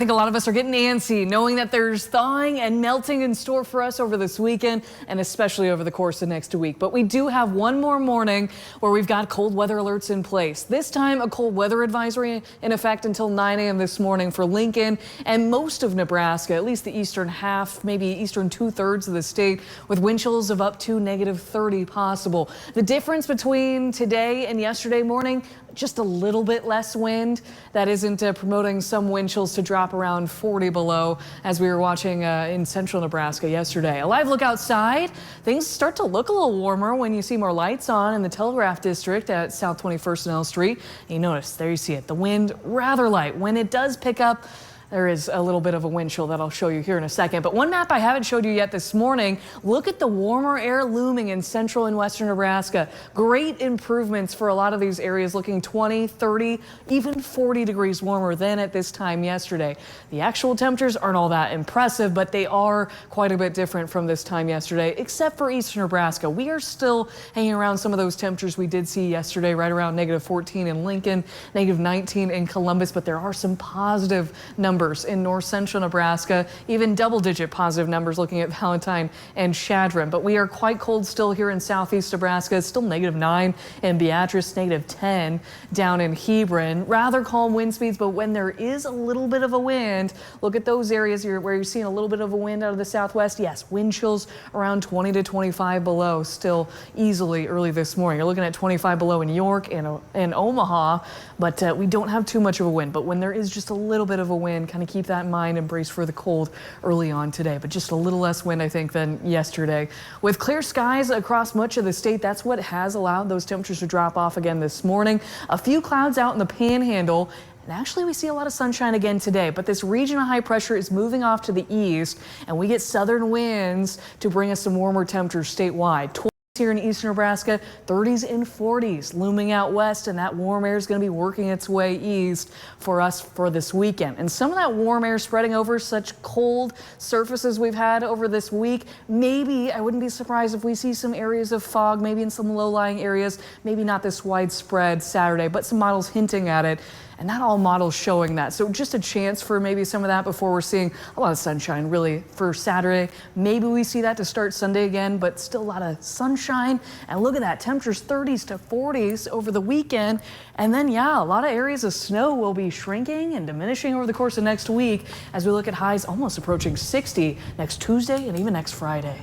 I think a lot of us are getting antsy knowing that there's thawing and melting in store for us over this weekend and especially over the course of next week. But we do have one more morning where we've got cold weather alerts in place. This time a cold weather advisory in effect until 9 a.m. this morning for Lincoln and most of Nebraska, at least the eastern half, maybe eastern 2/3 of the state, with wind chills of up to -30 possible. The difference between today and yesterday morning, just a little bit less wind. That isn't promoting some wind chills to drop around 40 below as we were watching in central Nebraska yesterday. A live look outside. Things start to look a little warmer when you see more lights on in the Telegraph District at South 21st and L Street. And you notice, there you see it, the wind rather light. When it does pick up, there is a little bit of a wind chill that I'll show you here in a second. But one map I haven't showed you yet this morning, look at the warmer air looming in central and western Nebraska. Great improvements for a lot of these areas, looking 20, 30, even 40 degrees warmer than at this time yesterday. The actual temperatures aren't all that impressive, but they are quite a bit different from this time yesterday, except for eastern Nebraska. We are still hanging around some of those temperatures we did see yesterday, right around -14 in Lincoln, -19 in Columbus, but there are some positive numbers in north central Nebraska, even double-digit positive numbers looking at Valentine and Chadron. But we are quite cold still here in southeast Nebraska. It's still -9 in Beatrice, -10 down in Hebron. Rather calm wind speeds, but when there is a little bit of a wind, look at those areas where you're seeing a little bit of a wind out of the southwest. Yes, wind chills around 20 to 25 below still easily early this morning. You're looking at 25 below in York and Omaha, but we don't have too much of a wind. But when there is just a little bit of a wind, kind of keep that in mind and brace for the cold early on today. But just a little less wind, I think, than yesterday. With clear skies across much of the state, that's what has allowed those temperatures to drop off again this morning. A few clouds out in the panhandle. And actually, we see a lot of sunshine again today, but this region of high pressure is moving off to the east, and we get southern winds to bring us some warmer temperatures statewide. Here in eastern Nebraska, 30s and 40s looming out west, and that warm air is going to be working its way east for us for this weekend. And some of that warm air spreading over such cold surfaces we've had over this week. Maybe I wouldn't be surprised if we see some areas of fog, maybe in some low-lying areas, maybe not this widespread Saturday, but some models hinting at it. And not all models showing that. So just a chance for maybe some of that before we're seeing a lot of sunshine really for Saturday. Maybe we see that to start Sunday again, but still a lot of sunshine. And look at that, temperatures 30s to 40s over the weekend. And then, yeah, a lot of areas of snow will be shrinking and diminishing over the course of next week as we look at highs almost approaching 60 next Tuesday and even next Friday.